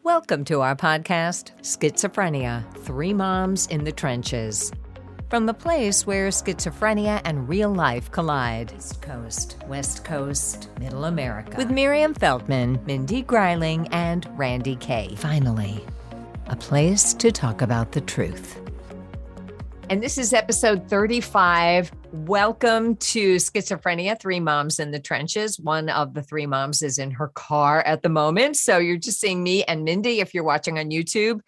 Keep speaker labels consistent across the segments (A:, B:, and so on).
A: Welcome to our podcast, Schizophrenia, Three Moms in the Trenches. From the place where schizophrenia and real life collide. East Coast, West Coast, Middle America. With Miriam Feldman, Mindy Greiling, and Randy Kay. Finally, a place to talk about the truth. And this is episode 35. Welcome to Schizophrenia, Three Moms in the Trenches. One of the three moms is in her car at the moment. So you're just seeing me and Mindy if you're watching on YouTube.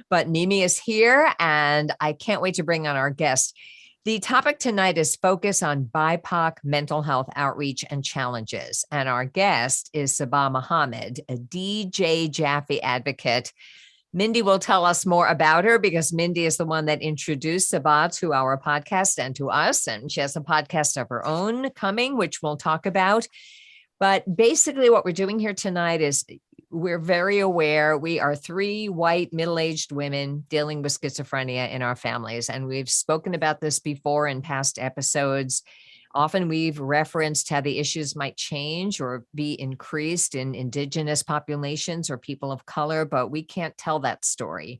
A: But Mimi is here, and I can't wait to bring on our guest. The topic tonight is focus on BIPOC mental health outreach and challenges. And our guest is Sabah Muhammad, a DJ Jaffe advocate. Mindy will tell us more about her because Mindy is the one that introduced Sabah to our podcast and to us. And she has a podcast of her own coming, which we'll talk about. But basically what we're doing here tonight is we're very aware we are three white middle-aged women dealing with schizophrenia in our families. And we've spoken about this before in past episodes. Often we've referenced how the issues might change or be increased in indigenous populations or people of color, but we can't tell that story.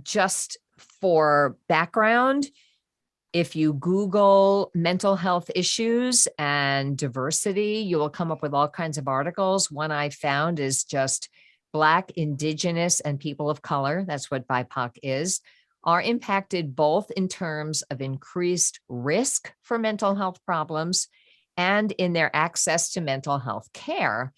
A: Just for background, if you Google mental health issues and diversity, you will come up with all kinds of articles. One I found is just Black, Indigenous, and people of color. That's what BIPOC is. Are impacted both in terms of increased risk for mental health problems and in their access to mental health care.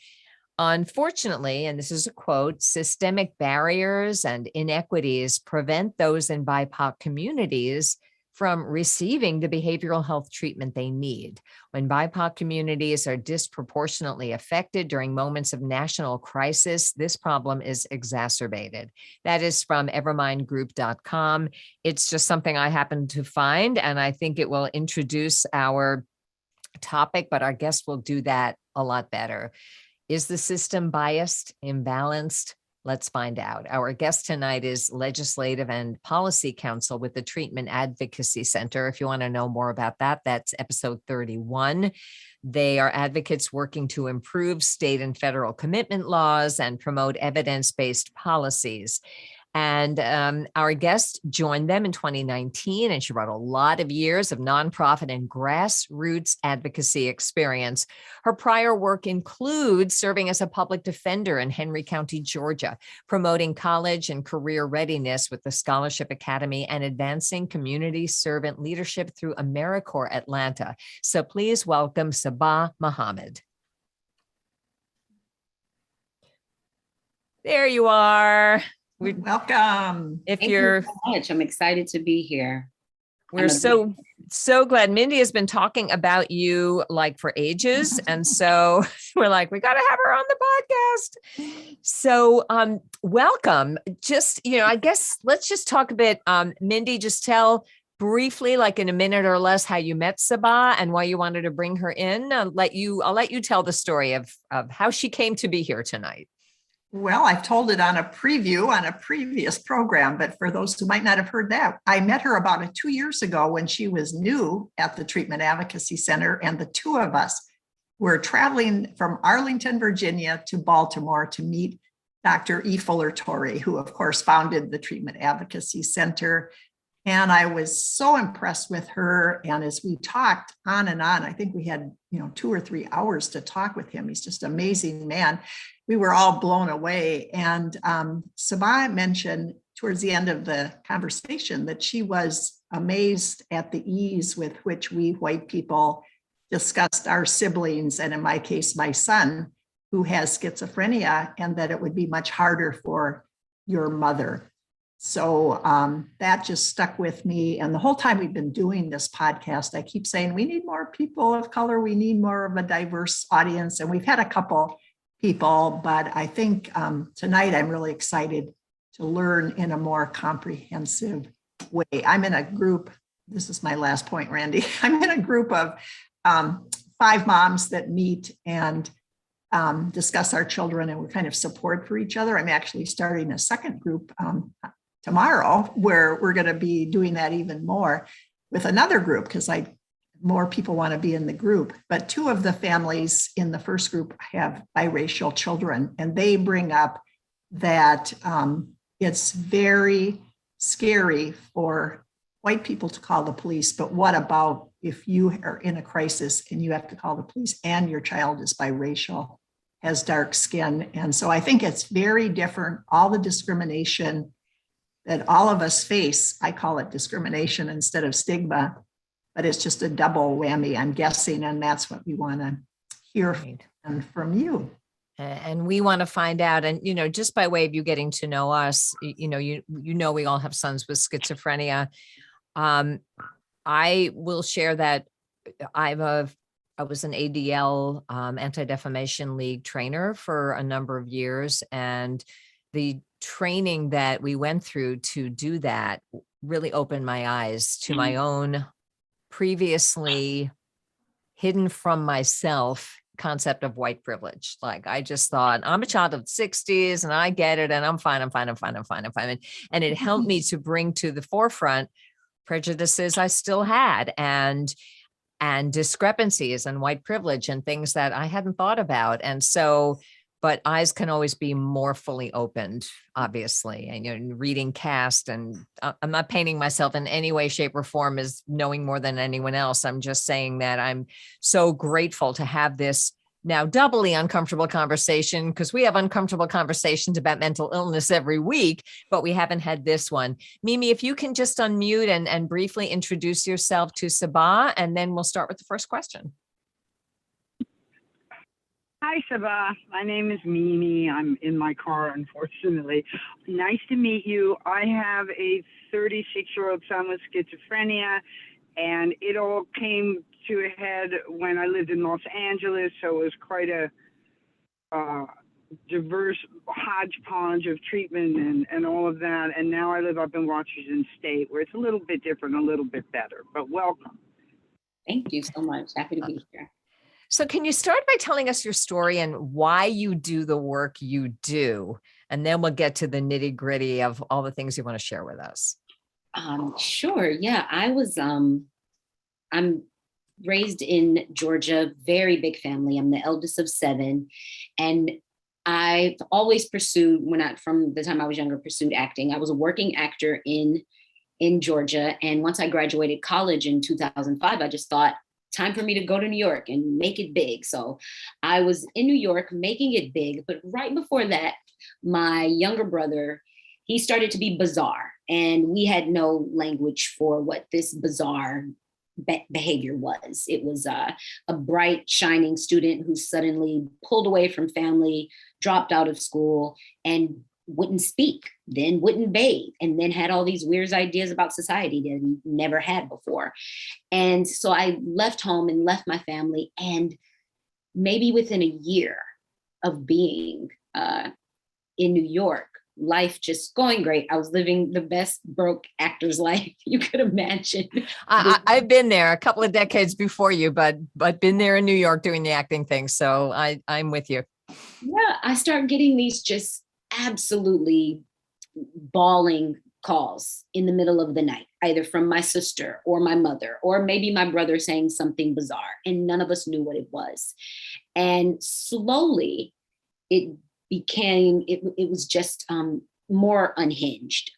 A: Unfortunately, and this is a quote, systemic barriers and inequities prevent those in BIPOC communities from receiving the behavioral health treatment they need. When BIPOC communities are disproportionately affected during moments of national crisis, this problem is exacerbated. That is from evermindgroup.com. It's just something I happened to find, and I think it will introduce our topic, but our guest will do that a lot better. Is the system biased, imbalanced? Let's find out. Our guest tonight is Legislative and Policy Counsel with the Treatment Advocacy Center. If you want to know more about that, that's episode 31. They are advocates working to improve state and federal commitment laws and promote evidence-based policies. And our guest joined them in 2019, and she brought a lot of years of nonprofit and grassroots advocacy experience. Her prior work includes serving as a public defender in Henry County, Georgia, promoting college and career readiness with the Scholarship Academy, and advancing community servant leadership through AmeriCorps Atlanta. So please welcome Sabah Muhammad. There you are.
B: Welcome.
C: Thank you so much. I'm excited to be here.
A: We're so glad. Mindy has been talking about you like for ages. And so we're like, we got to have her on the podcast. So welcome. Just, I guess let's just talk a bit. Mindy, just tell briefly, like in a minute or less, how you met Sabah and why you wanted to bring her in. I'll let you tell the story of how she came to be here tonight.
B: Well, I've told it on a preview on a previous program, but for those who might not have heard that, I met her about 2 years ago when she was new at the Treatment Advocacy Center, and the two of us were traveling from Arlington, Virginia to Baltimore to meet Dr. Dr Tory, who of course founded the Treatment Advocacy Center. And I was so impressed with her. And as we talked on and on, I think we had 2 or 3 hours to talk with him. He's just an amazing man. We were all blown away. And Sabah mentioned towards the end of the conversation that she was amazed at the ease with which we white people discussed our siblings, and in my case, my son, who has schizophrenia, and that it would be much harder for your mother. So that just stuck with me. And the whole time we've been doing this podcast, I keep saying, we need more people of color. We need more of a diverse audience. And we've had a couple people, but I think tonight I'm really excited to learn in a more comprehensive way. I'm in a group, this is my last point, Randy. I'm in a group of 5 moms that meet and discuss our children, and we're kind of support for each other. I'm actually starting a second group tomorrow where we're going to be doing that even more with another group, because more people want to be in the group. But 2 of the families in the first group have biracial children, and they bring up that it's very scary for white people to call the police, but what about if you are in a crisis and you have to call the police and your child is biracial, has dark skin? And so I think it's very different. All the discrimination that all of us face, I call it discrimination instead of stigma, but it's just a double whammy, I'm guessing, and that's what we want to hear from you.
A: And we want to find out, and just by way of you getting to know us, you know we all have sons with schizophrenia. I will share that I was an ADL, Anti-Defamation League trainer for a number of years, and the training that we went through to do that really opened my eyes to my own previously hidden from myself concept of white privilege. Like, I just thought, I'm a child of the 60s and I get it and I'm fine. And it helped me to bring to the forefront prejudices I still had and discrepancies and white privilege and things that I hadn't thought about. And so, but eyes can always be more fully opened, obviously. And reading Cast, and I'm not painting myself in any way, shape, or form as knowing more than anyone else. I'm just saying that I'm so grateful to have this now doubly uncomfortable conversation, because we have uncomfortable conversations about mental illness every week, but we haven't had this one. Mimi, if you can just unmute and briefly introduce yourself to Sabah, and then we'll start with the first question.
D: Hi, Sabah. My name is Mimi. I'm in my car, unfortunately. Nice to meet you. I have a 36-year-old son with schizophrenia, and it all came to a head when I lived in Los Angeles, so it was quite a diverse hodgepodge of treatment and all of that. And now I live up in Washington State, where it's a little bit different, a little bit better, but welcome.
C: Thank you so much. Happy to be here.
A: So can you start by telling us your story and why you do the work you do? And then we'll get to the nitty gritty of all the things you want to share with us.
C: Sure. Yeah, I'm raised in Georgia, very big family. I'm the eldest of 7. And I've always pursued, from the time I was younger, pursued acting. I was a working actor in Georgia. And once I graduated college in 2005, I just thought, time for me to go to New York and make it big. So I was in New York making it big. But right before that, my younger brother, he started to be bizarre. And we had no language for what this bizarre behavior was. It was a bright, shining student who suddenly pulled away from family, dropped out of school, and wouldn't speak, then wouldn't bathe, and then had all these weird ideas about society that he never had before. And so I left home and left my family. And maybe within a year of being in New York, life just going great. I was living the best broke actor's life you could imagine.
A: I've been there a couple of decades before you, but been there in New York doing the acting thing. So I'm with you.
C: Yeah, I started getting these just absolutely bawling calls in the middle of the night, either from my sister or my mother, or maybe my brother saying something bizarre, and none of us knew what it was. And slowly it was just more unhinged.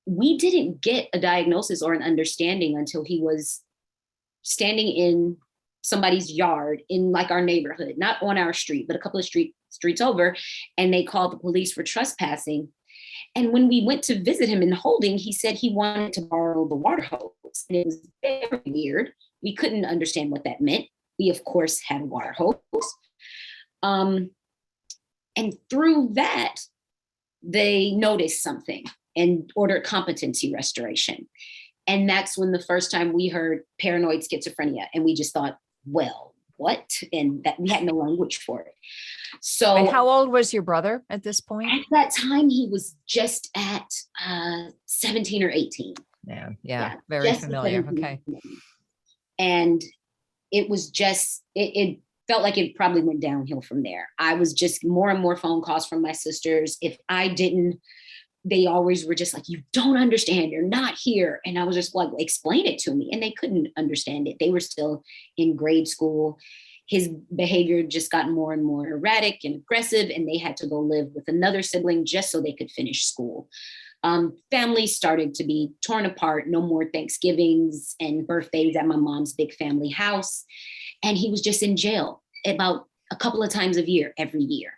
C: We didn't get a diagnosis or an understanding until he was standing in somebody's yard in like our neighborhood, not on our street, but a couple of streets over, and they called the police for trespassing. And when we went to visit him in holding, he said he wanted to borrow the water hose. And it was very weird. We couldn't understand what that meant. We, of course, had a water hose. And through that, they noticed something and ordered competency restoration. And that's when the first time we heard paranoid schizophrenia. And we just thought, well, what? And that we had no language for it. So
A: and how old was your brother at this point?
C: At that time, he was just at 17 or 18.
A: Yeah, very familiar. Okay.
C: And it was just, it felt like it probably went downhill from there. I was just more and more phone calls from my sisters. If I didn't, they always were just like, you don't understand, you're not here. And I was just like, explain it to me. And they couldn't understand it. They were still in grade school. his behavior just got more and more erratic and aggressive, and they had to go live with another sibling just so they could finish school. Families started to be torn apart, no more Thanksgivings and birthdays at my mom's big family house. And he was just in jail about a couple of times a year, every year.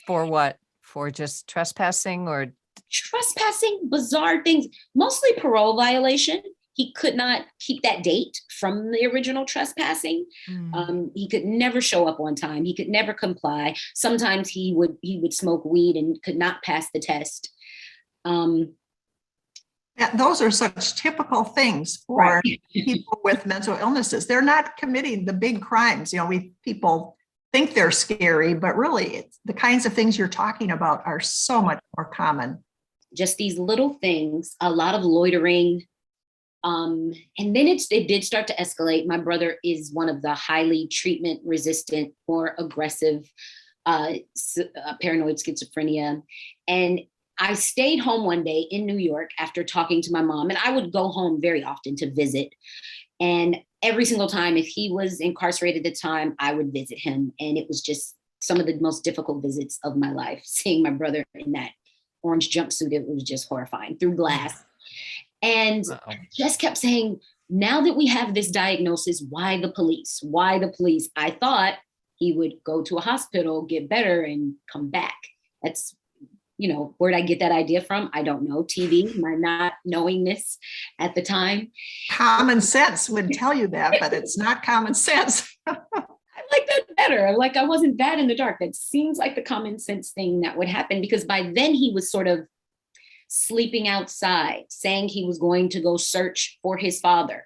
A: For what? For just trespassing or?
C: Trespassing, bizarre things, mostly parole violation. He could not keep that date from the original trespassing. He could never show up on time. He could never comply. Sometimes he would smoke weed and could not pass the test.
B: Those are such typical things for people with mental illnesses. They're not committing the big crimes. People think they're scary, but really it's the kinds of things you're talking about are so much more common.
C: Just these little things, a lot of loitering. And then it did start to escalate. My brother is one of the highly treatment resistant or aggressive paranoid schizophrenia. And I stayed home one day in New York after talking to my mom, and I would go home very often to visit. And every single time, if he was incarcerated at the time, I would visit him. And it was just some of the most difficult visits of my life, seeing my brother in that orange jumpsuit. It was just horrifying through glass. And I just kept saying, now that we have this diagnosis, why the police? Why the police? I thought he would go to a hospital, get better, and come back. That's, where'd I get that idea from? I don't know. TV, my not knowing this at the time.
B: Common sense would tell you that, but it's not common sense.
C: I like that better. Like I wasn't that in the dark. That seems like the common sense thing that would happen, because by then he was sort of sleeping outside, saying he was going to go search for his father.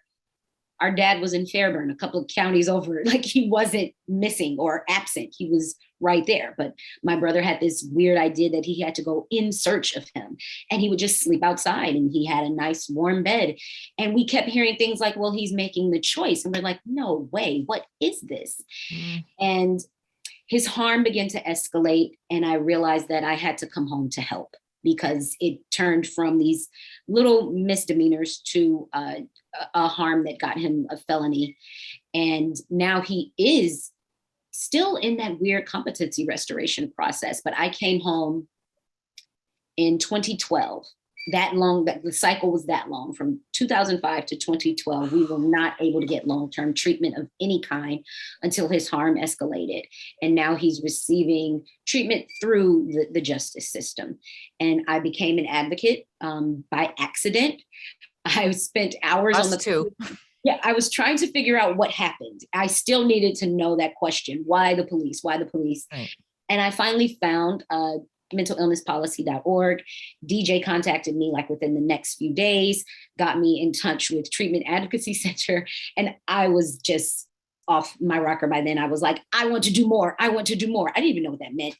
C: Our dad was in Fairburn, a couple of counties over. Like he wasn't missing or absent. He was right there. But my brother had this weird idea that he had to go in search of him, and he would just sleep outside, and he had a nice warm bed. And we kept hearing things like, well, he's making the choice. And we're like, no way, what is this? And his harm began to escalate. And I realized that I had to come home to help, because it turned from these little misdemeanors to a harm that got him a felony. And now he is still in that weird competency restoration process. But I came home in 2012. That the cycle was that long, from 2005 to 2012. We were not able to get long-term treatment of any kind until his harm escalated. And now he's receiving treatment through the justice system. And I became an advocate by accident. I spent hours on the
A: too.
C: Yeah, I was trying to figure out what happened. I still needed to know that question. Why the police? Why the police?
A: Right.
C: And I finally found mentalillnesspolicy.org. DJ contacted me like within the next few days, got me in touch with Treatment Advocacy Center. And I was just off my rocker by then. I was like, I want to do more. I want to do more. I didn't even know what that meant.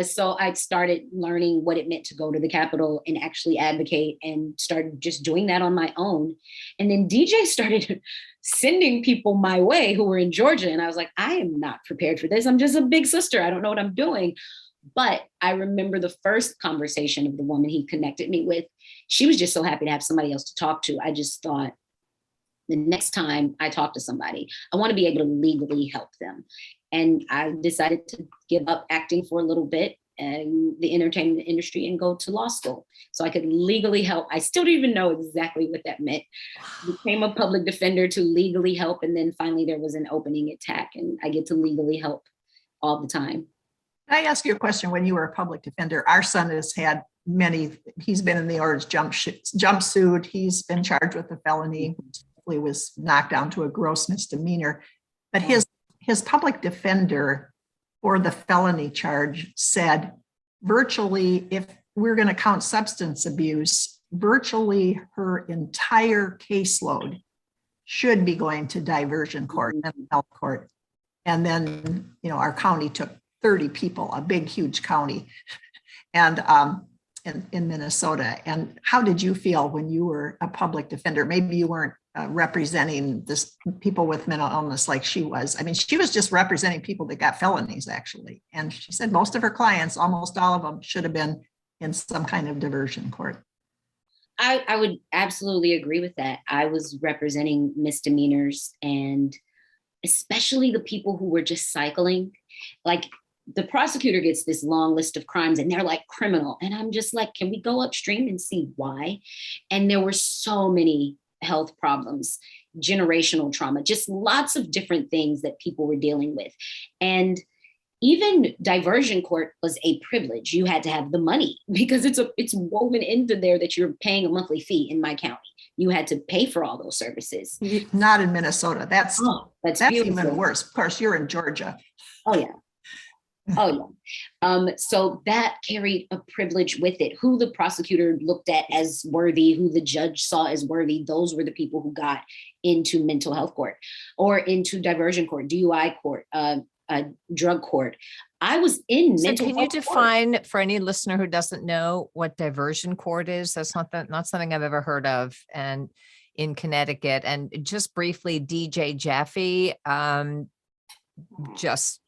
C: So I started learning what it meant to go to the Capitol and actually advocate, and started just doing that on my own. And then DJ started sending people my way who were in Georgia. And I was like, I am not prepared for this. I'm just a big sister. I don't know what I'm doing. But I remember the first conversation of the woman he connected me with. She was just so happy to have somebody else to talk to. I just thought, the next time I talk to somebody, I want to be able to legally help them. And I decided to give up acting for a little bit and the entertainment industry and go to law school so I could legally help. I still don't even know exactly what that meant. Became a public defender to legally help. And then finally there was an opening at TAC, and I get to legally help all the time.
B: Can I ask you a question? When you were a public defender, our son has had he's been in the orange jumpsuit. He's been charged with a felony, which was knocked down to a gross misdemeanor. But his public defender for the felony charge said, virtually, if we're going to count substance abuse, virtually her entire caseload should be going to diversion court, mental health court. And then, our county took 30 people, a big, huge county, and in Minnesota. And how did you feel when you were a public defender? Maybe you weren't representing this people with mental illness like she was. I mean, she was just representing people that got felonies, actually. And she said most of her clients, almost all of them, should have been in some kind of diversion court.
C: I would absolutely agree with that. I was representing misdemeanors, and especially the people who were just cycling. Like, the prosecutor gets this long list of crimes and they're like criminal. And I'm just like, can we go upstream and see why? And there were so many health problems, generational trauma, just lots of different things that people were dealing with. And even diversion court was a privilege. You had to have the money because it's woven into there that you're paying a monthly fee in my county. You had to pay for all those services.
B: Not in Minnesota. That's even worse. Of course, you're in Georgia.
C: Oh yeah. Oh yeah. So that carried a privilege with it. Who the prosecutor looked at as worthy, who the judge saw as worthy, those were the people who got into mental health court or into diversion court, DUI court, drug court. I was in mental health court.
A: Can you define for any listener who doesn't know what diversion court is? That's not something I've ever heard of. And in Connecticut, and just briefly, DJ Jaffe, just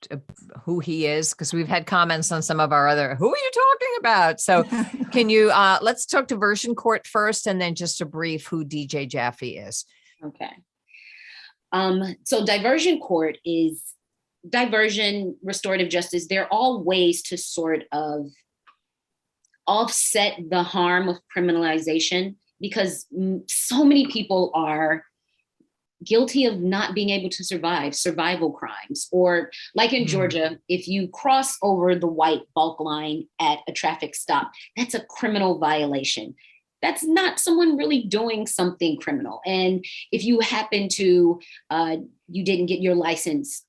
A: who he is, because we've had comments on some of our other, who are you talking about? So can you, let's talk diversion court first, and then just a brief who DJ Jaffe is.
C: Okay. So diversion court is diversion, restorative justice. They're all ways to sort of offset the harm of criminalization, because so many people are guilty of not being able to survive, survival crimes. Or like in Georgia, if you cross over the white bulk line at a traffic stop, that's a criminal violation. That's not someone really doing something criminal. And if you happen to, you didn't get your license,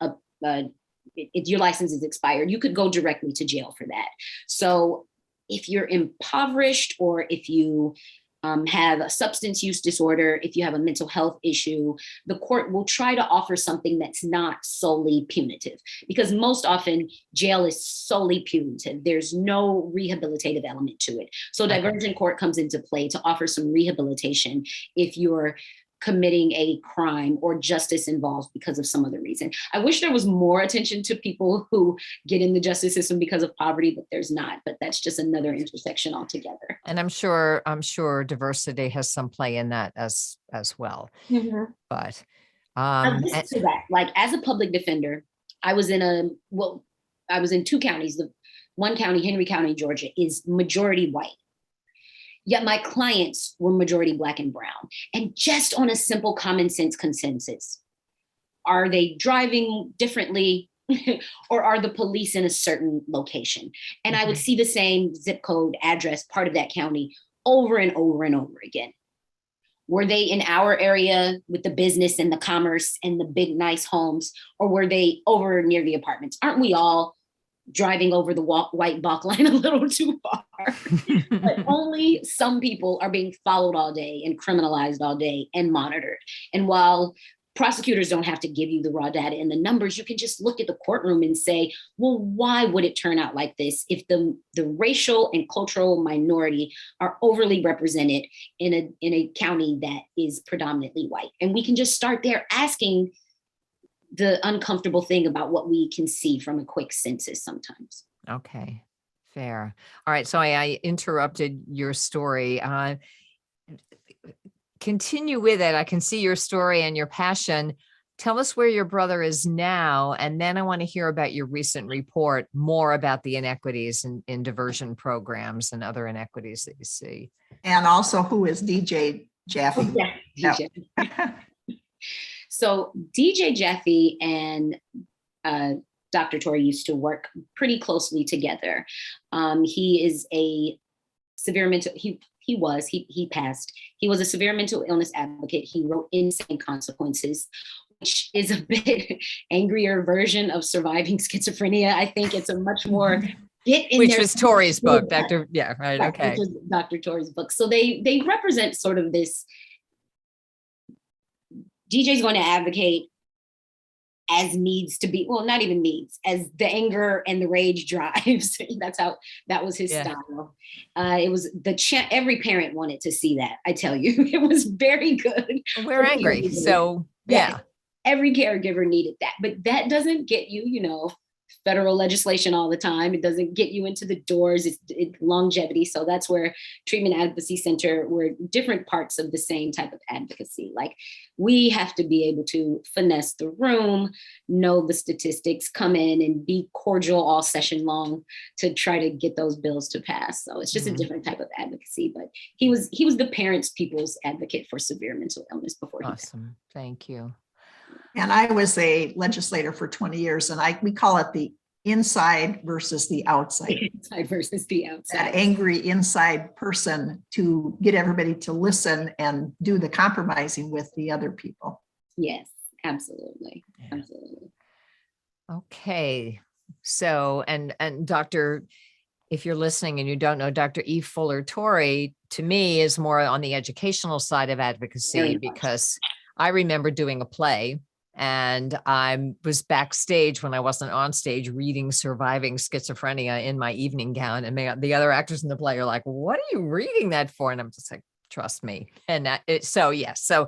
C: if your license is expired, you could go directly to jail for that. So if you're impoverished, or if you have a substance use disorder, if you have a mental health issue, the court will try to offer something that's not solely punitive, because most often jail is solely punitive. There's no rehabilitative element to it. So diversion court comes into play to offer some rehabilitation if you're committing a crime or justice involved because of some other reason. I wish there was more attention to people who get in the justice system because of poverty, but there's not. But that's just another intersection altogether.
A: And I'm sure diversity has some play in that as well. Mm-hmm. But
C: to that, like, as a public defender, I was in two counties. The one county, Henry County, Georgia, is majority white. Yet my clients were majority Black and brown. And just on a simple common sense consensus, are they driving differently or are the police in a certain location? And I would see the same zip code, address, part of that county over and over and over again. Were they in our area with the business and the commerce and the big, nice homes, or were they over near the apartments? Aren't we all driving over the white bulk line a little too far? But only some people are being followed all day and criminalized all day and monitored. And while prosecutors don't have to give you the raw data and the numbers, you can just look at the courtroom and say, well, why would it turn out like this if the racial and cultural minority are overly represented in a county that is predominantly white? And we can just start there asking the uncomfortable thing about what we can see from a quick census sometimes.
A: Okay, fair. All right, so I interrupted your story. Continue with it. I can see your story and your passion. Tell us where your brother is now, and then I want to hear about your recent report, more about the inequities in diversion programs and other inequities that you see.
B: And also, who is DJ Jaffe?
C: Oh, yeah, DJ. Yep. So DJ Jaffe and Dr. Tory used to work pretty closely together. He is a severe mental, he passed. He was a severe mental illness advocate. He wrote Insane Consequences, which is a bit angrier version of Surviving Schizophrenia. I think it's a much more
A: which was Tory's book, Dr. Yeah, right. Okay.
C: Which was Dr. Tory's book. So they represent sort of this. DJ's going to advocate as needs to be, well, not even needs, as the anger and the rage drives. That was his style. It was every parent wanted to see that. I tell you, it was very good.
A: We're angry. So yeah.
C: Every caregiver needed that, but that doesn't get you, federal legislation all the time. It doesn't get you into the doors. It's longevity. So that's where Treatment Advocacy Center, we're different parts of the same type of advocacy. Like, we have to be able to finesse the room, know the statistics, come in and be cordial all session long to try to get those bills to pass. So it's just a different type of advocacy. But he was the parents' people's advocate for severe mental illness before he died.
A: Awesome. Thank you.
B: And I was a legislator for 20 years, and we call it the inside versus the outside.
C: Inside versus the outside.
B: That angry inside person to get everybody to listen and do the compromising with the other people.
C: Yes, absolutely.
A: Yeah.
C: Absolutely.
A: Okay. So, and Dr., if you're listening and you don't know, Dr. E. Fuller Tory, to me, is more on the educational side of advocacy, because I remember doing a play, and I was backstage when I wasn't on stage reading Surviving Schizophrenia in my evening gown. And the other actors in the play are like, what are you reading that for? And I'm just like, trust me. And so yes, so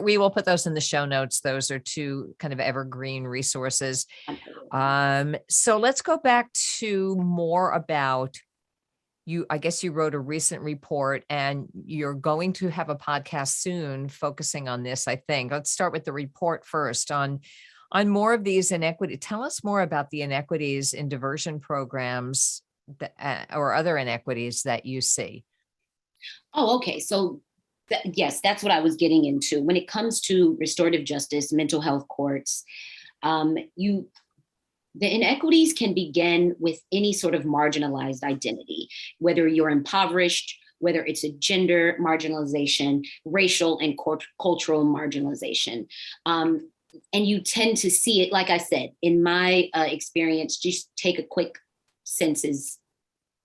A: we will put those in the show notes. Those are two kind of evergreen resources. So let's go back to more about you. I guess you wrote a recent report, and you're going to have a podcast soon focusing on this, I think. Let's start with the report first on more of these inequities. Tell us more about the inequities in diversion programs or other inequities that you see.
C: Oh, okay. So yes, that's what I was getting into. When it comes to restorative justice, mental health courts, the inequities can begin with any sort of marginalized identity, whether you're impoverished, whether it's a gender marginalization, racial and cultural marginalization. And you tend to see it, like I said, in my experience, just take a quick consensus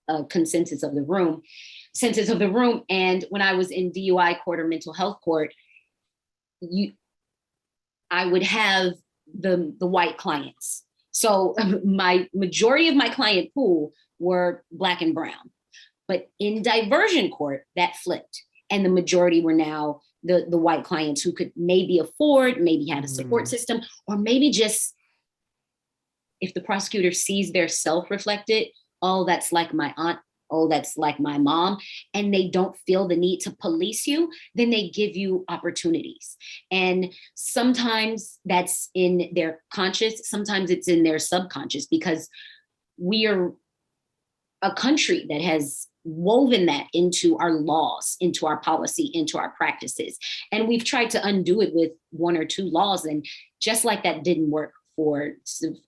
C: of the room. And when I was in DUI court or mental health court, I would have the white clients. So my majority of my client pool were Black and brown, but in diversion court that flipped, and the majority were now the white clients who could maybe afford, maybe had a support system, or maybe just, if the prosecutor sees their self-reflected, oh, that's like my aunt, oh, that's like my mom, and they don't feel the need to police you, then they give you opportunities. And sometimes that's in their conscious, sometimes it's in their subconscious, because we are a country that has woven that into our laws, into our policy, into our practices. And we've tried to undo it with one or two laws. And just like that didn't work for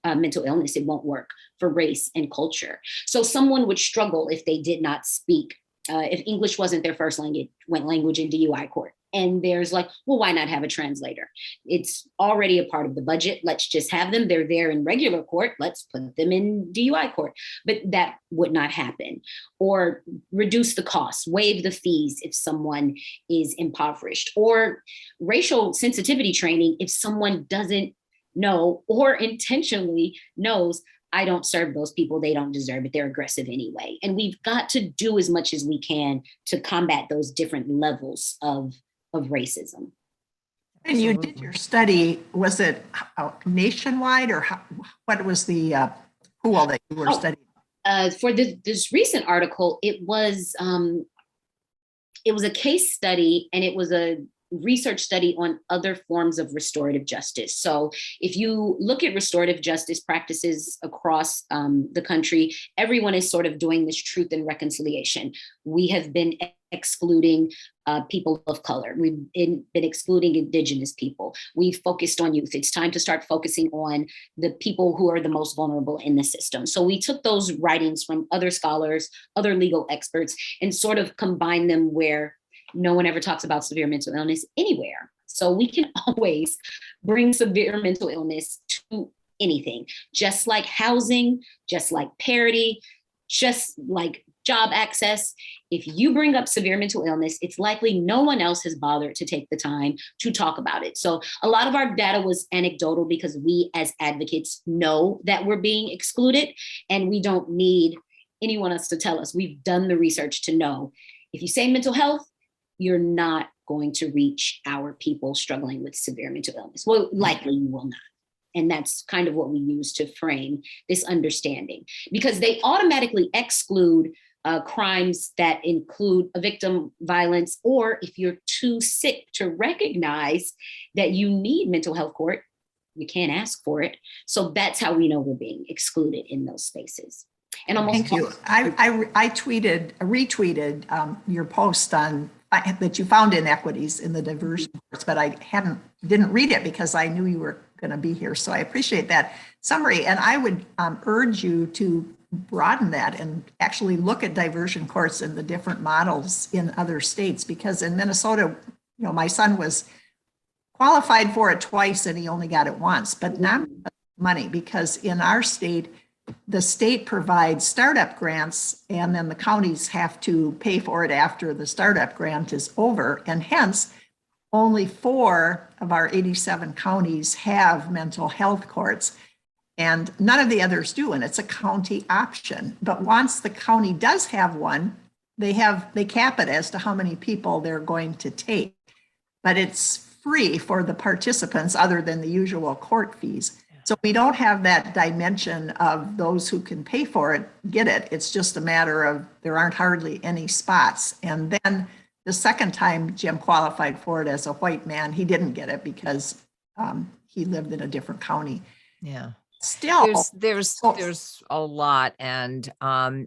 C: mental illness, it won't work for race and culture. So someone would struggle if they did not speak, if English wasn't their first language in DUI court. And there's like, well, why not have a translator? It's already a part of the budget. Let's just have them. They're there in regular court. Let's put them in DUI court. But that would not happen. Or reduce the costs, waive the fees if someone is impoverished. Or racial sensitivity training if someone doesn't know or intentionally knows, I don't serve those people, they don't deserve it, they're aggressive anyway. And we've got to do as much as we can to combat those different levels of racism.
B: And you did your study, was it nationwide, or what was the pool that you were studying?
C: For this recent article, it was a case study, and it was a research study on other forms of restorative justice. So if you look at restorative justice practices across the country, everyone is sort of doing this truth and reconciliation. We have been excluding people of color. We've been excluding indigenous people. We've focused on youth. It's time to start focusing on the people who are the most vulnerable in the system. So we took those writings from other scholars, other legal experts, and sort of combined them where no one ever talks about severe mental illness anywhere. So we can always bring severe mental illness to anything, just like housing, just like parity, just like job access. If you bring up severe mental illness, it's likely no one else has bothered to take the time to talk about it. So a lot of our data was anecdotal because we as advocates know that we're being excluded, and we don't need anyone else to tell us. We've done the research to know if you say mental health, you're not going to reach our people struggling with severe mental illness. Well, likely you will not. And that's kind of what we use to frame this understanding, because they automatically exclude crimes that include a victim violence, or if you're too sick to recognize that you need mental health court, you can't ask for it. So that's how we know we're being excluded in those spaces. And almost
B: Thank you. I retweeted your post on that you found inequities in the diversion courts, but I didn't read it because I knew you were going to be here. So I appreciate that summary. And I would urge you to broaden that and actually look at diversion courts and the different models in other states, because in Minnesota, my son was qualified for it twice and he only got it once, but not money, because in our state, the state provides startup grants and then the counties have to pay for it after the startup grant is over. And hence, only 4 of our 87 counties have mental health courts, and none of the others do. And it's a county option. But once the county does have one, they cap it as to how many people they're going to take. But it's free for the participants other than the usual court fees. So we don't have that dimension of those who can pay for it get it. It's just a matter of there aren't hardly any spots. And then the second time Jim qualified for it as a white man, he didn't get it because he lived in a different county.
A: Yeah.
B: Still,
A: there's a lot. And I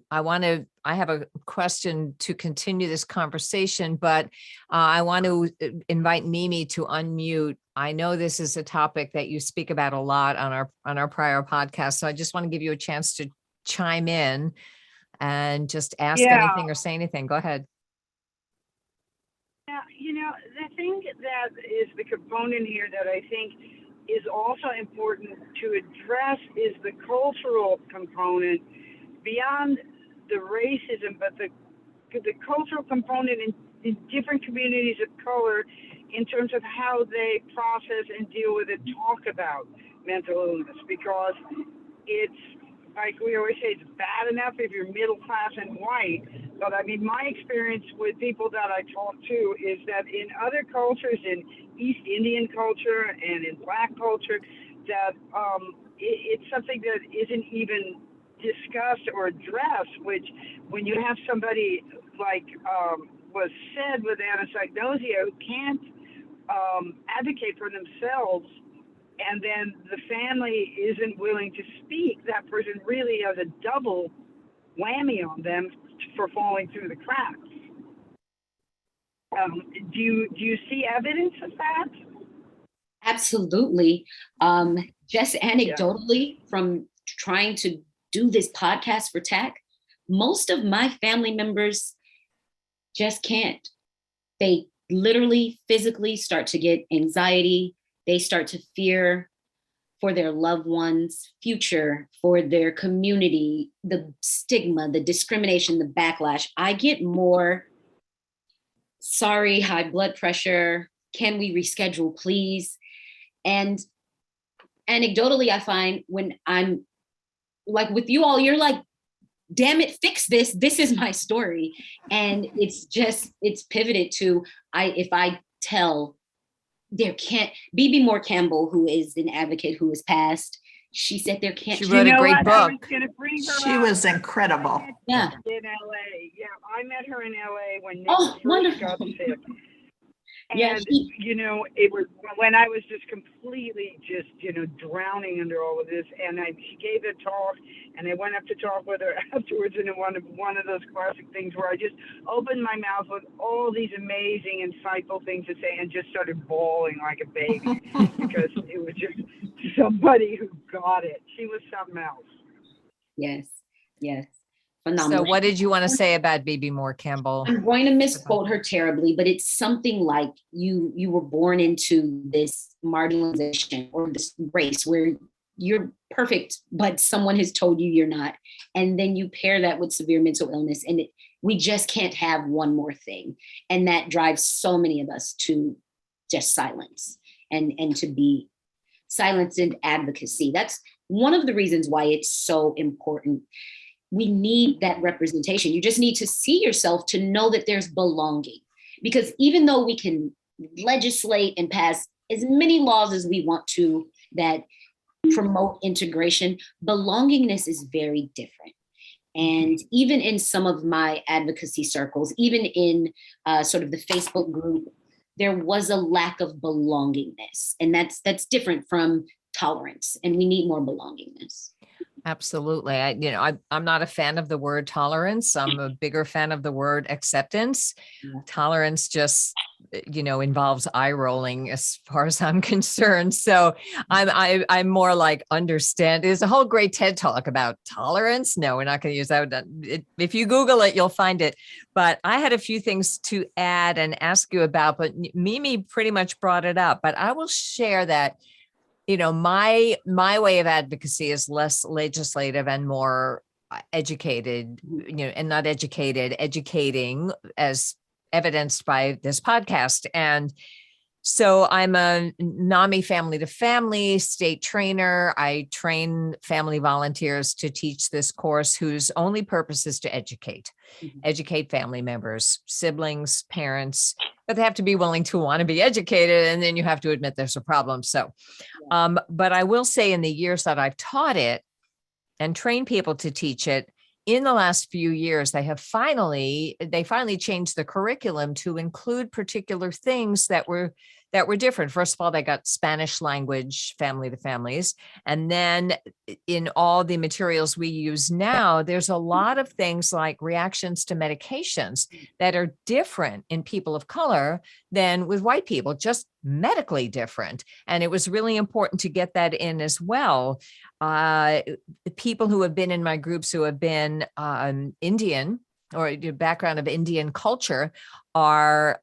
A: have a question to continue this conversation, but I want to invite Mimi to unmute. I know this is a topic that you speak about a lot on our prior podcast. So I just want to give you a chance to chime in and just ask anything or say anything. Go ahead.
D: Yeah, the thing that is the component here that I think is also important to address is the cultural component beyond the racism, but the cultural component in different communities of color in terms of how they process and deal with and talk about mental illness, because it's like we always say, it's bad enough if you're middle class and white. But I mean, my experience with people that I talk to is that in other cultures, in East Indian culture and in Black culture, that it's something that isn't even discussed or addressed, which when you have somebody like was said with anosognosia who can't advocate for themselves, and then the family isn't willing to speak, that person really has a double whammy on them for falling through the cracks. Do you see evidence of that?
C: Absolutely. Just anecdotally, from trying to do this podcast for TAC, most of my family members just can't. They literally physically start to get anxiety. They start to fear for their loved ones' future, for their community, the stigma, the discrimination, the backlash. I get more, sorry, high blood pressure, can we reschedule, please? And anecdotally, I find when I'm like with you all, you're like, damn it, fix this. This is my story. And it's pivoted to, if I tell, there can't, B.B. Moore Campbell, who is an advocate who has passed, she said there can't.
A: She wrote a great book.
B: She was incredible.
D: Yeah. In LA. Yeah, I met her in LA when Nick first got sick. And, it was when I was just completely drowning under all of this. And she gave a talk, and I went up to talk with her afterwards. And one of those classic things where I just opened my mouth with all these amazing, insightful things to say and just started bawling like a baby because it was just somebody who got it. She was something else.
C: Yes. Phenomenal.
A: So what did you want to say about B.B. Moore Campbell?
C: I'm going to misquote her terribly, but it's something like you were born into this marginalization or this race where you're perfect, but someone has told you you're not. And then you pair that with severe mental illness, and we just can't have one more thing. And that drives so many of us to just silence and to be silence and advocacy. That's one of the reasons why it's so important. We need that representation. You just need to see yourself to know that there's belonging. Because even though we can legislate and pass as many laws as we want to that promote integration. Belongingness is very different. And even in some of my advocacy circles, even in sort of the Facebook group, there was a lack of belongingness. And that's different from tolerance. And we need more belongingness.
A: Absolutely. I'm not a fan of the word tolerance. I'm a bigger fan of the word acceptance.
C: Yeah.
A: Tolerance just, involves eye rolling as far as I'm concerned. So I'm more like understand. There's a whole great TED talk about tolerance. No, we're not going to use that. If you Google it, you'll find it. But I had a few things to add and ask you about, but Mimi pretty much brought it up, but I will share that my way of advocacy is less legislative and more educated, and not educating as evidenced by this podcast. And so I'm a NAMI family to family state trainer. I train family volunteers to teach this course whose only purpose is to educate family members, siblings, parents, but they have to be willing to want to be educated. And then you have to admit there's a problem. So, but I will say in the years that I've taught it and trained people to teach it, in the last few years, they finally changed the curriculum to include particular things that were different. First of all, they got Spanish language family to families. And then in all the materials we use now, there's a lot of things like reactions to medications that are different in people of color than with white people, just medically different. And it was really important to get that in as well. People who have been in my groups who have been Indian or the background of Indian culture are,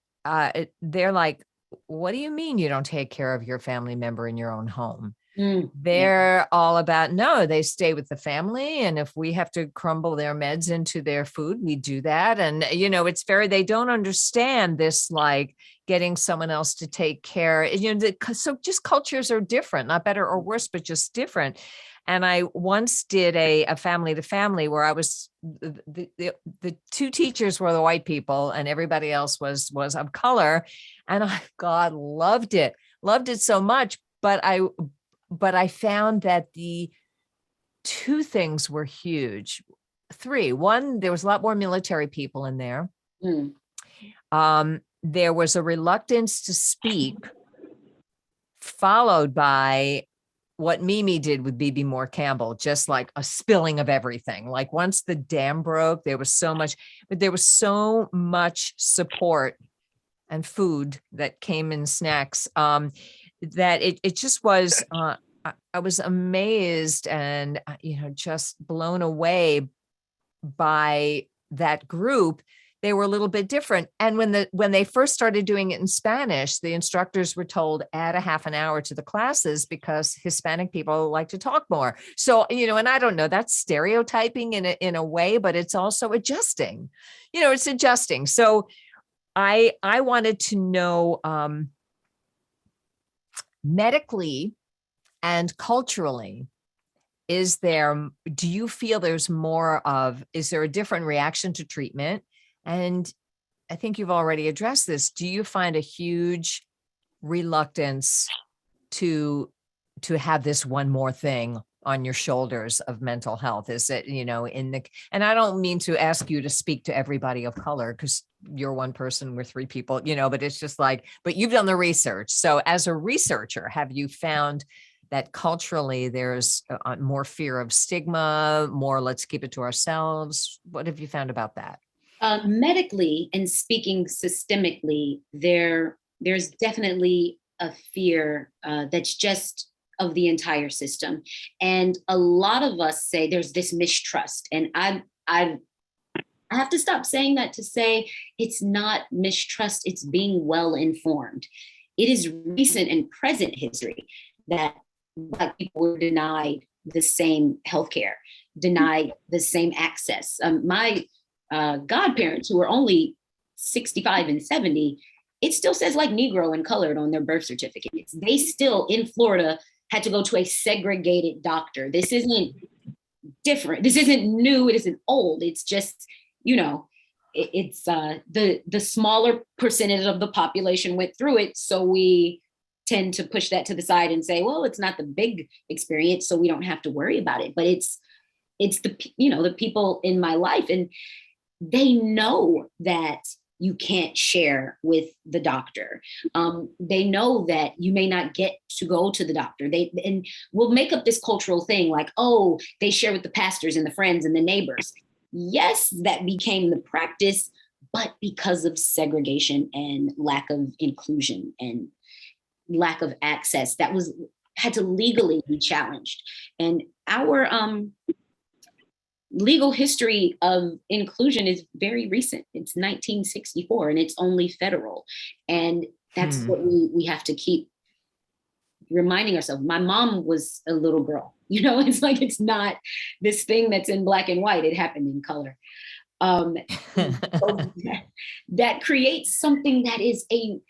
A: they're like, what do you mean you don't take care of your family member in your own home? They're all about, no, they stay with the family. And if we have to crumble their meds into their food, we do that. And, they don't understand this, like getting someone else to take care. So just cultures are different, not better or worse, but just different. And I once did a family to family where I was, the two teachers were the white people and everybody else was of color. And God, loved it so much. But I found that the two things were huge. One, there was a lot more military people in there. There was a reluctance to speak, followed by what Mimi did with BB Moore Campbell, just like a spilling of everything. Like once the dam broke, there was so much support and food that came in snacks, that it just was, I was amazed and, just blown away by that group. They were a little bit different. And when they first started doing it in Spanish, the instructors were told add a half an hour to the classes because Hispanic people like to talk more. So, and I don't know, that's stereotyping in a way, but it's also adjusting, it's adjusting. So I wanted to know, medically and culturally, do you feel is there a different reaction to treatment? And I think you've already addressed this. Do you find a huge reluctance to have this one more thing on your shoulders of mental health? Is it, and I don't mean to ask you to speak to everybody of color because you're one person, we're three people, but it's just like, but you've done the research. So as a researcher, have you found that culturally there's more fear of stigma, more let's keep it to ourselves? What have you found about that?
C: Medically and speaking systemically, there's definitely a fear that's just of the entire system. And a lot of us say there's this mistrust. And I have to stop saying that to say it's not mistrust, it's being well informed. It is recent and present history that Black people were denied the same healthcare, denied the same access. My godparents, who were only 65 and 70, it still says like Negro and colored on their birth certificates. They still in Florida had to go to a segregated doctor. This isn't different. This isn't new. It isn't old. It's just, it's the smaller percentage of the population went through it. So we tend to push that to the side and say, well, it's not the big experience, so we don't have to worry about it. But it's the, the people in my life, and they know that you can't share with the doctor. They know that you may not get to go to the doctor. And we'll make up this cultural thing like, oh, they share with the pastors and the friends and the neighbors. Yes, that became the practice, but because of segregation and lack of inclusion and lack of access, that had to legally be challenged. And our legal history of inclusion is very recent. It's 1964, and it's only federal. And that's what we have to keep reminding ourselves. My mom was a little girl, it's like, it's not this thing that's in black and white. It happened in color. So that creates something that is a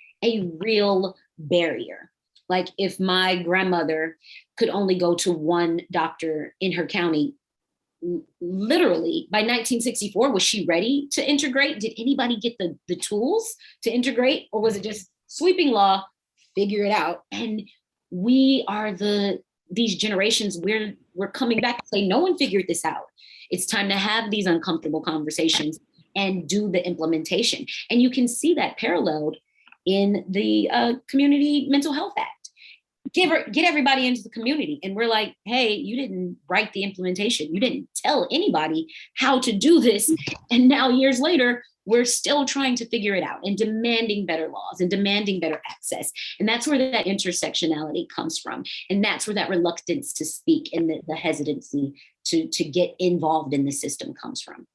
C: real barrier. Like if my grandmother could only go to one doctor in her county, literally by 1964, was she ready to integrate? Did anybody get the tools to integrate, or was it just sweeping law, figure it out? And we are these generations, we're coming back to say, no one figured this out. It's time to have these uncomfortable conversations and do the implementation. And you can see that paralleled in the Community Mental Health Act. Get everybody into the community. And we're like, hey, you didn't write the implementation. You didn't tell anybody how to do this. And now years later, we're still trying to figure it out and demanding better laws and demanding better access. And that's where that intersectionality comes from. And that's where that reluctance to speak and the hesitancy to get involved in the system comes from.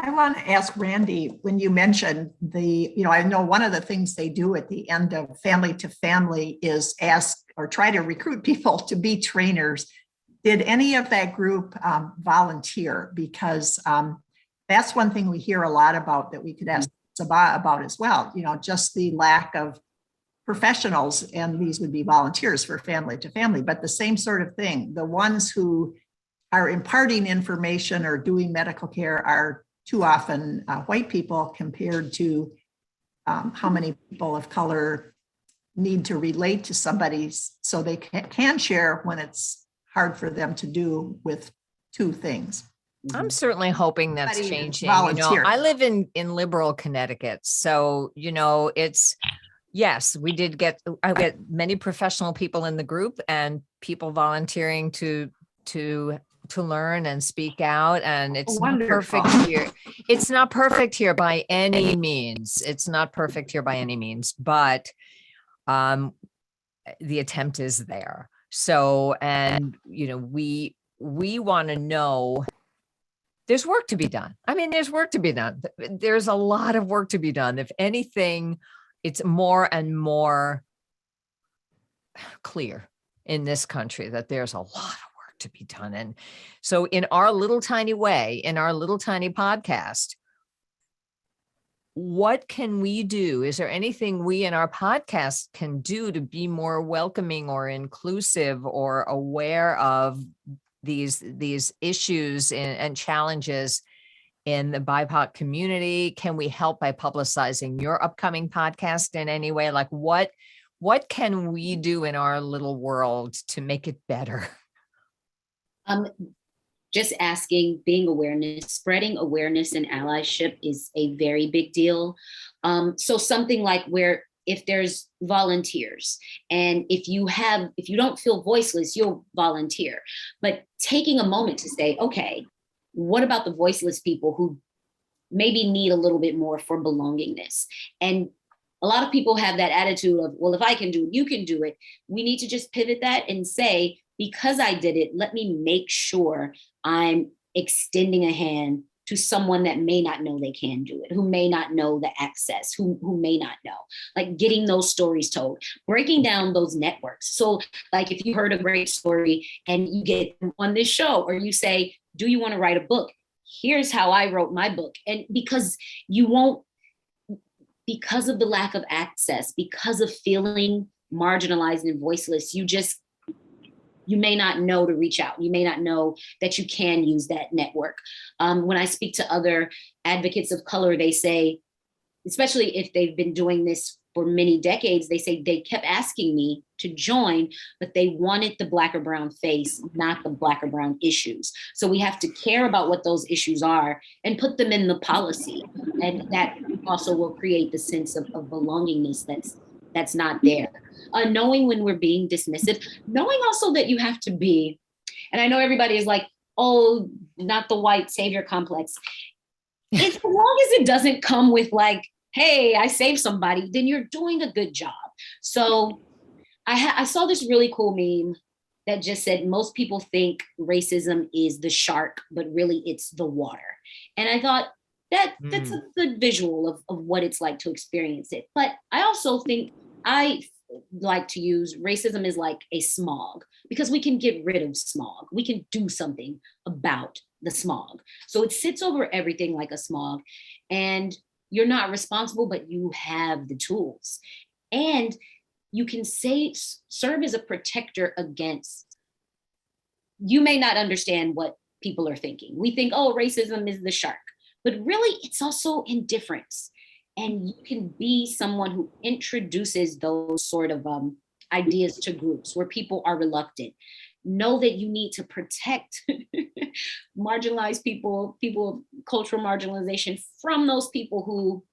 B: I want to ask Randy, when you mentioned I know one of the things they do at the end of Family to Family is ask or try to recruit people to be trainers. Did any of that group volunteer? Because that's one thing we hear a lot about that we could ask Sabah about as well, just the lack of professionals, and these would be volunteers for Family to Family, but the same sort of thing. The ones who are imparting information or doing medical care are too often white people compared to how many people of color need to relate to somebody so they can share when it's hard for them to do with two things.
A: I'm certainly hoping that's changing.
B: Volunteer.
A: I live in liberal Connecticut. So, yes, I get many professional people in the group and people volunteering to learn and speak out. And it's not perfect here. It's not perfect here by any means. But the attempt is there. So, and, we want to know there's work to be done. I mean, there's work to be done. There's a lot of work to be done. If anything, it's more and more clear in this country that there's a lot of work to be done. And so in our little tiny way, in our little tiny podcast, what can we do? Is there anything we in our podcast can do to be more welcoming or inclusive or aware of these issues and challenges in the BIPOC community? Can we help by publicizing your upcoming podcast in any way? Like what can we do in our little world to make it better?
C: Just asking, being awareness, spreading awareness and allyship is a very big deal. So something like where if there's volunteers and if you don't feel voiceless, you'll volunteer, but taking a moment to say, okay, what about the voiceless people who maybe need a little bit more for belongingness? And a lot of people have that attitude of, well, if I can do it, you can do it. We need to just pivot that and say, because I did it, let me make sure I'm extending a hand to someone that may not know they can do it, who may not know the access, who may not know, like getting those stories told, breaking down those networks. So like if you heard a great story and you get on this show, or you say, do you want to write a book? Here's how I wrote my book. And because of the lack of access, because of feeling marginalized and voiceless, you may not know to reach out. You may not know that you can use that network. When I speak to other advocates of color, they say, especially if they've been doing this for many decades, they say they kept asking me to join, but they wanted the Black or brown face, not the Black or brown issues. So we have to care about what those issues are and put them in the policy. And that also will create the sense of belongingness that's not there. Knowing when we're being dismissive, knowing also that you have to be, and I know everybody is like, oh, not the white savior complex. As long as it doesn't come with like, hey, I saved somebody, then you're doing a good job. So I saw this really cool meme that just said, most people think racism is the shark, but really it's the water. And I thought that's a good visual of what it's like to experience it. But I also think I like to use racism is like a smog, because we can get rid of smog. We can do something about the smog. So it sits over everything like a smog, and you're not responsible, but you have the tools. And you can serve as a protector against, you may not understand what people are thinking. We think, oh, racism is the shark, but really it's also indifference. And you can be someone who introduces those sort of ideas to groups where people are reluctant. Know that you need to protect marginalized people of cultural marginalization from those people who,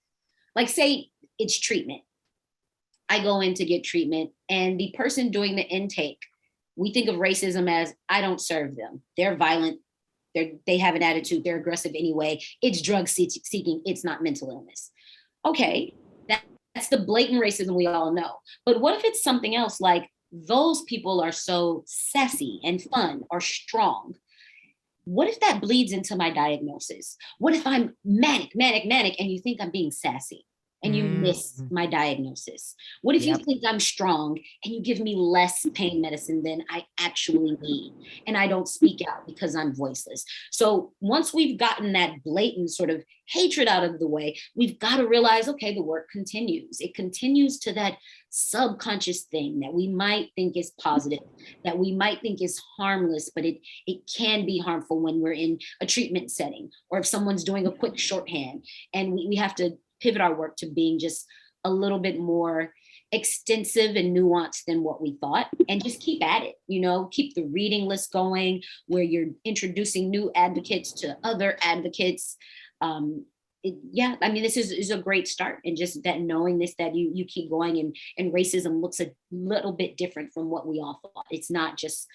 C: like, say it's treatment. I go in to get treatment, and the person doing the intake, we think of racism as, I don't serve them. They're violent. They have an attitude. They're aggressive anyway. It's drug seeking. It's not mental illness. Okay, that's the blatant racism we all know. But what if it's something else, like those people are so sassy and fun or strong? What if that bleeds into my diagnosis? What if I'm manic, and you think I'm being sassy and you miss my diagnosis? What if you think I'm strong and you give me less pain medicine than I actually need, and I don't speak out because I'm voiceless? So once we've gotten that blatant sort of hatred out of the way, we've got to realize, okay, the work continues. It continues to that subconscious thing that we might think is positive, that we might think is harmless, but it can be harmful when we're in a treatment setting, or if someone's doing a quick shorthand. And we have to pivot our work to being just a little bit more extensive and nuanced than what we thought, and just keep at it, keep the reading list going where you're introducing new advocates to other advocates. This is a great start, and just that knowingness that you keep going, and racism looks a little bit different from what we all thought. It's not just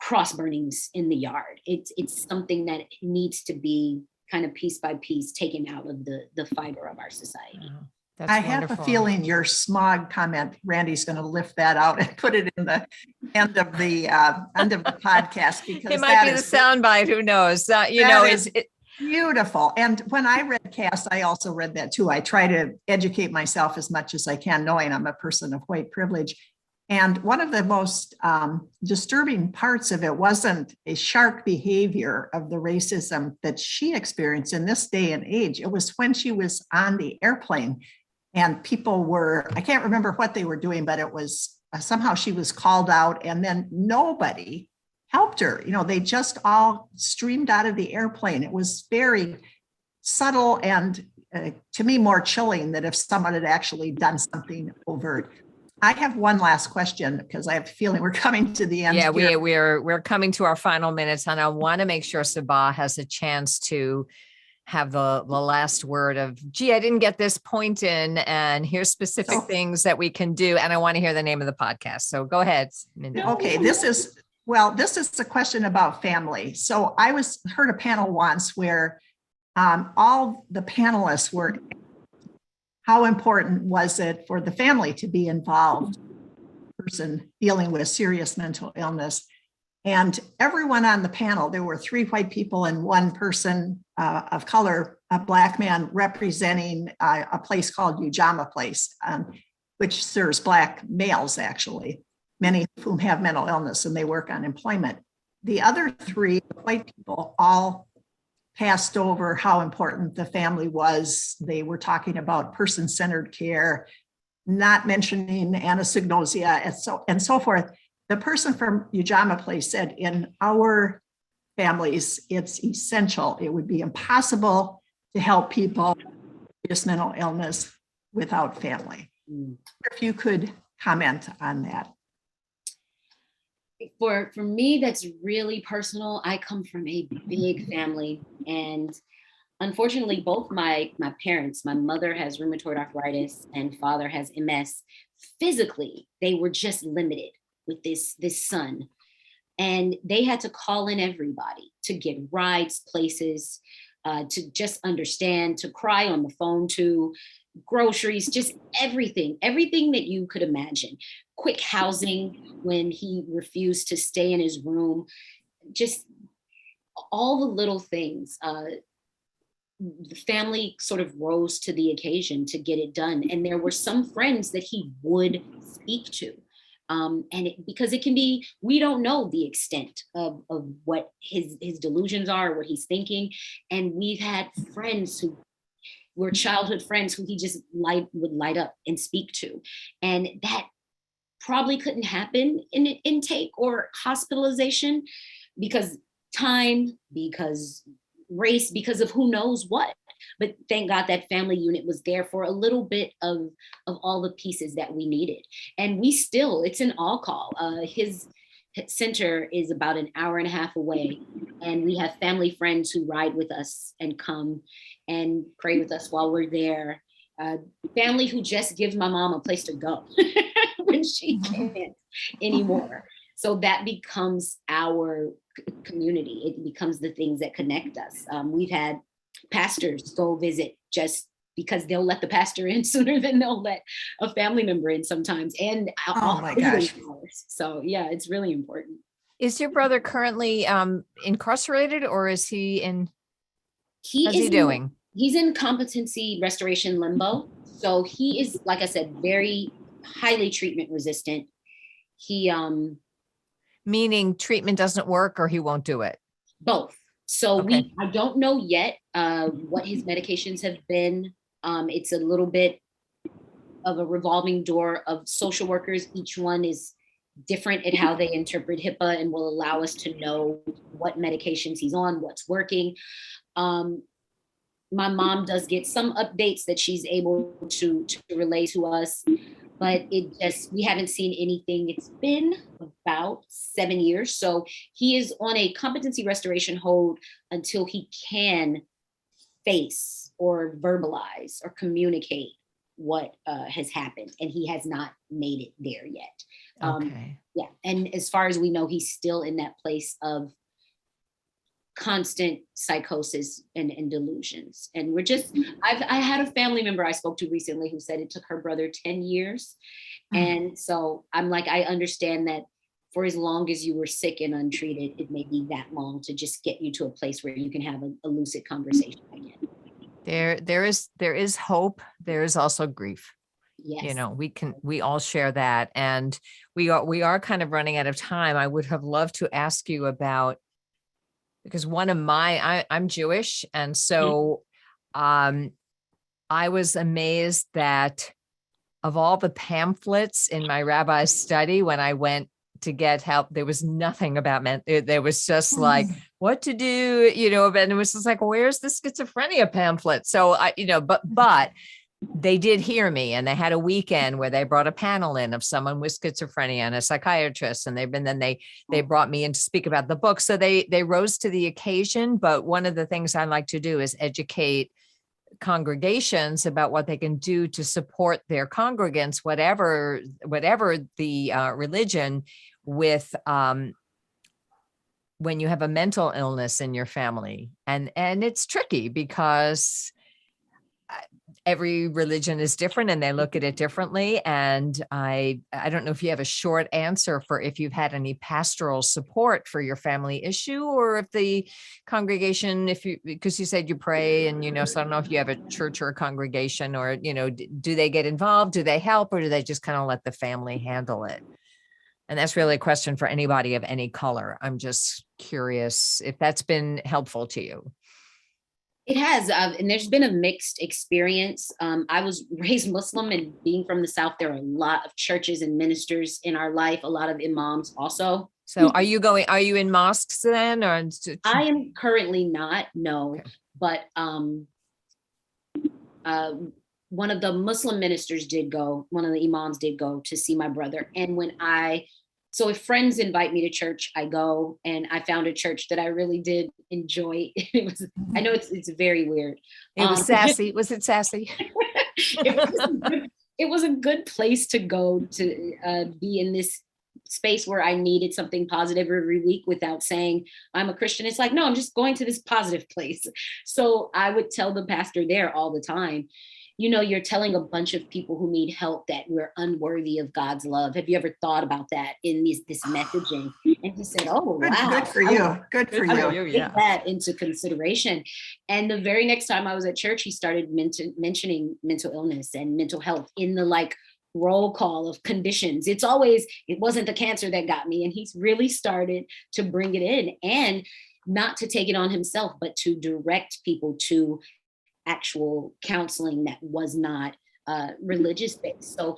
C: cross burnings in the yard. It's something that needs to be kind of piece by piece taken out of the fiber of our society.
A: Oh, that's
B: I
A: wonderful.
B: have a feeling your smog comment, Randy's going to lift that out and put it in the end of the podcast, because
A: it might be the soundbite. Who knows? Is
B: beautiful. And when I read Cass, I also read that too. I try to educate myself as much as I can, knowing I'm a person of white privilege. And one of the most disturbing parts of it wasn't a shark behavior of the racism that she experienced in this day and age. It was when she was on the airplane, and people were, I can't remember what they were doing, but it was somehow she was called out, and then nobody helped her. They just all streamed out of the airplane. It was very subtle, and to me, more chilling that if someone had actually done something overt. I have one last question, because I have a feeling we're coming to the end.
A: Yeah,
B: here.
A: we're coming to our final minutes, and I want to make sure Sabah has a chance to have the last word of, I didn't get this point in, and here's specific things that we can do. And I want to hear the name of the podcast. So go ahead, Mindy.
B: Okay, this is a question about family. So I heard a panel once where all the panelists were, how important was it for the family to be involved, person dealing with serious mental illness? And everyone on the panel, there were 3 white people and 1 person of color, a Black man, representing a place called Ujamaa Place, which serves Black males, actually, many of whom have mental illness, and they work on employment. The other 3 white people all passed over how important the family was. They were talking about person-centered care, not mentioning anosognosia, and so forth. The person from Ujamaa Place said, in our families, it's essential. It would be impossible to help people with mental illness without family.
C: Mm.
B: If you could comment on that.
C: For me, that's really personal. I come from a big family, and unfortunately, both my parents, my mother has rheumatoid arthritis and father has MS. Physically, they were just limited with this son, and they had to call in everybody to get rides, places, to just understand, to cry on the phone, to groceries, just everything that you could imagine. Quick housing when he refused to stay in his room, just all the little things. The family sort of rose to the occasion to get it done. And there were some friends that he would speak to. Because it can be, we don't know the extent of what his delusions are, what he's thinking. And we've had friends who were childhood friends who he just would light up and speak to. And that probably couldn't happen in an intake or hospitalization because time, because race, because of who knows what. But thank God that family unit was there for a little bit of all the pieces that we needed. And we still, it's an all call. His center is about an hour and a half away. And we have family friends who ride with us and come and pray with us while we're there. Family who just gives my mom a place to go when she can't anymore. So that becomes our community. It becomes the things that connect us. We've had pastors go visit just because they'll let the pastor in sooner than they'll let a family member in sometimes. And
B: oh my gosh.
C: So yeah, it's really important.
A: Is your brother currently incarcerated, or is he in? How's
C: He
A: he doing?
C: He's in competency restoration limbo. So he is, like I said, very highly treatment resistant. He
A: Meaning treatment doesn't work, or he won't do it?
C: both. So
A: Okay.
C: I don't know yet what his medications have been. It's a little bit of a revolving door of social workers. Each one is different at how they interpret HIPAA and will allow us to know what medications he's on, what's working. My mom does get some updates that she's able to relay to us, but we haven't seen anything. It's been about 7 years. So he is on a competency restoration hold until he can face or verbalize or communicate what has happened. And he has not made it there yet.
A: Okay.
C: Yeah. And as far as we know, he's still in that place of constant psychosis and delusions. And I had a family member I spoke to recently who said it took her brother 10 years. And so I'm like, I understand that for as long as you were sick and untreated, it may be that long to just get you to a place where you can have a lucid conversation again.
A: There is hope. There is also grief.
C: Yes.
A: You know, we all share that. And we are kind of running out of time. I would have loved to ask you about, because I'm Jewish. And so I was amazed that of all the pamphlets in my rabbi's study, when I went to get help, there was nothing about men. There was just like what to do, and it was just like, where's the schizophrenia pamphlet? So but they did hear me, and they had a weekend where they brought a panel in of someone with schizophrenia and a psychiatrist, and they brought me in to speak about the book. So they rose to the occasion. But one of the things I like to do is educate congregations about what they can do to support their congregants, whatever the religion, with when you have a mental illness in your family. And it's tricky because every religion is different and they look at it differently. And I don't know if you have a short answer for if you've had any pastoral support for your family issue, or if the congregation, because you said you pray and, so I don't know if you have a church or a congregation, or, do they get involved? Do they help, or do they just kind of let the family handle it? And that's really a question for anybody of any color. I'm just curious if that's been helpful to you.
C: It has, and there's been a mixed experience. I was raised Muslim, and being from the South, there are a lot of churches and ministers in our life, a lot of imams also.
A: So are you in mosques then? Or
C: I am currently not, no, okay. But one of the Muslim ministers did go, one of the imams did go to see my brother. And so if friends invite me to church, I go, and I found a church that I really did enjoy. I know it's very weird.
A: It was sassy. Was it sassy?
C: It was a good place to go to be in this space where I needed something positive every week without saying I'm a Christian. It's like, no, I'm just going to this positive place. So I would tell the pastor there all the time, you're telling a bunch of people who need help that we're unworthy of God's love. Have you ever thought about that in this messaging? And he said, oh, wow.
B: Good for you. Good for you.
C: Take that into consideration. And the very next time I was at church, he started mentioning mental illness and mental health in the roll call of conditions. It wasn't the cancer that got me. And he's really started to bring it in, and not to take it on himself, but to direct people to actual counseling that was not religious based. So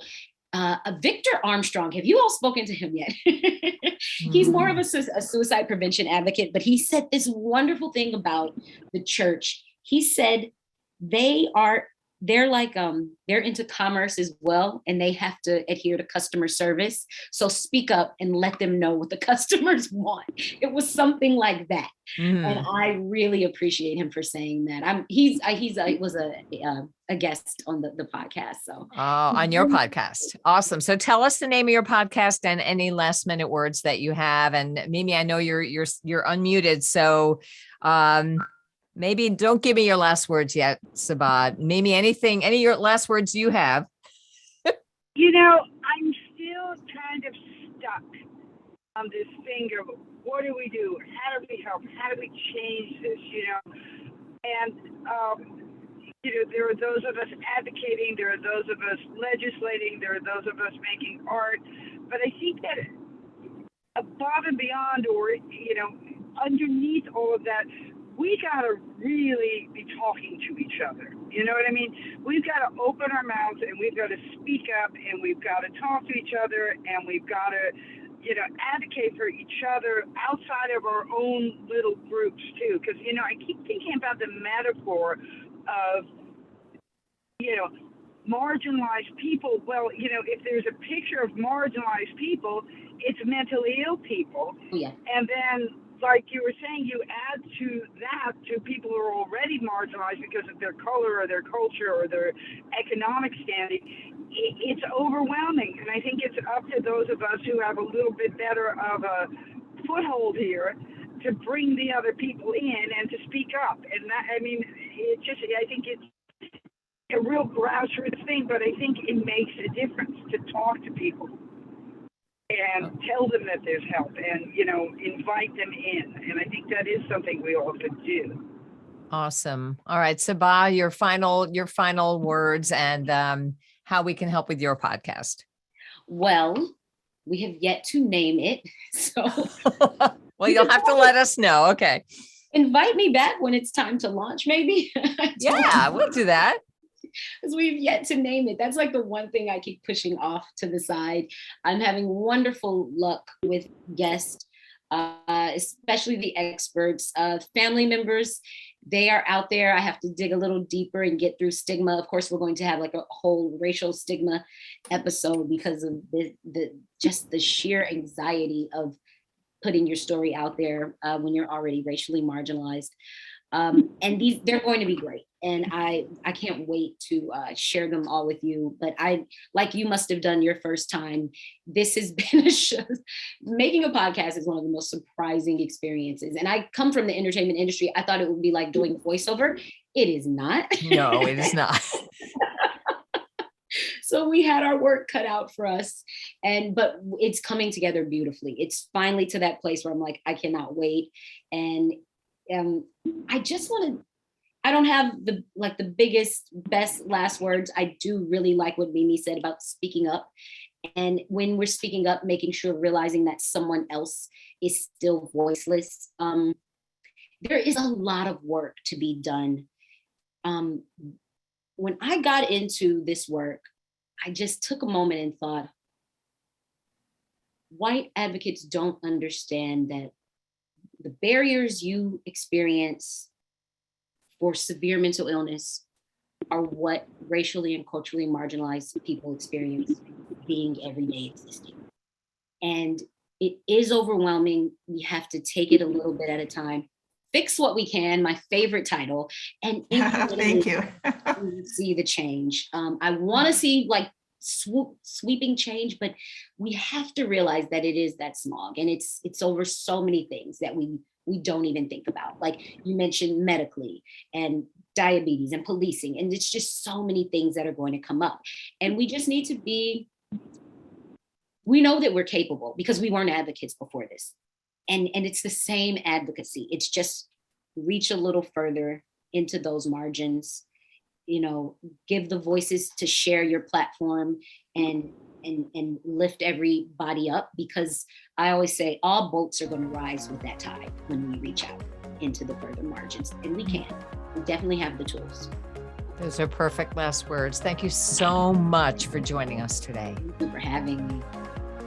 C: Victor Armstrong, have you all spoken to him yet? He's more of a suicide prevention advocate, but he said this wonderful thing about the church. He said they're into commerce as well, and they have to adhere to customer service. So speak up and let them know what the customers want. It was something like that. And I really appreciate him for saying that. He was a guest on the podcast. So
A: on your podcast. Awesome. So tell us the name of your podcast and any last minute words that you have. And Mimi, I know you're unmuted. So maybe don't give me your last words yet, Sabah. Mimi, any of your last words you have?
D: I'm still kind of stuck on this thing of what do we do? How do we help? How do we change this? And there are those of us advocating, there are those of us legislating, there are those of us making art. But I think that above and beyond, or underneath all of that, we got to really be talking to each other. You know what I mean? We've got to open our mouths, and we've got to speak up, and we've got to talk to each other, and we've got to, advocate for each other outside of our own little groups too. Because, I keep thinking about the metaphor of, marginalized people. Well, if there's a picture of marginalized people, it's mentally ill people.
C: Yeah.
D: And then, like you were saying, you add to that to people who are already marginalized because of their color or their culture or their economic standing. It's overwhelming. And I think it's up to those of us who have a little bit better of a foothold here to bring the other people in and to speak up. And that, I think it's a real grassroots thing, but I think it makes a difference to talk to people and tell them that there's help and, invite them in. And I think that is something we all could do.
A: Awesome. All right, Sabah, your final words and how we can help with your podcast.
C: Well, we have yet to name it. So
A: well, you'll have to let us know. Okay.
C: Invite me back when it's time to launch, maybe.
A: Yeah, we'll do that.
C: Because we've yet to name it. That's the one thing I keep pushing off to the side. I'm having wonderful luck with guests, especially the experts, family members. They are out there. I have to dig a little deeper and get through stigma. Of course, we're going to have a whole racial stigma episode because of the sheer anxiety of putting your story out there when you're already racially marginalized. And they're going to be great. And I can't wait to share them all with you. But like you must have done your first time, this has been making a podcast is one of the most surprising experiences. And I come from the entertainment industry. I thought it would be like doing voiceover. It is not.
A: No, it is not.
C: So we had our work cut out for us, but it's coming together beautifully. It's finally to that place where I'm like, I cannot wait. And I don't have the biggest, best last words. I do really like what Mimi said about speaking up. And when we're speaking up, making sure, realizing that someone else is still voiceless. There is a lot of work to be done. When I got into this work, I just took a moment and thought, white advocates don't understand that the barriers you experience for severe mental illness are what racially and culturally marginalized people experience being everyday existing. And it is overwhelming. We have to take it a little bit at a time, fix what we can, my favorite title, and
B: Thank you.
C: see the change. I want to see like sweeping change, but we have to realize that it is that smog, and it's over so many things that we don't even think about. Like you mentioned, medically and diabetes and policing, and it's just so many things that are going to come up, and we just need to be. We know that we're capable because we weren't advocates before this, and it's the same advocacy. It's just reach a little further into those margins, give the voices to share your platform and lift everybody up, because I always say all boats are going to rise with that tide when we reach out into the further margins, and we definitely have the tools.
A: Those are perfect last words. Thank you so much for joining us today.
C: Thank you for having me.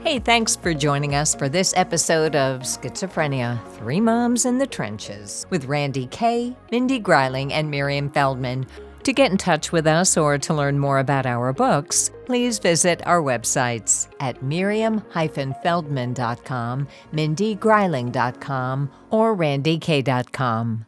A: Hey, thanks for joining us for this episode of Schizophrenia, Three Moms in the Trenches with Randy Kay, Mindy Greiling, and Miriam Feldman. To get in touch with us or to learn more about our books, please visit our websites at miriam-feldman.com, mindygreiling.com, or randykay.com.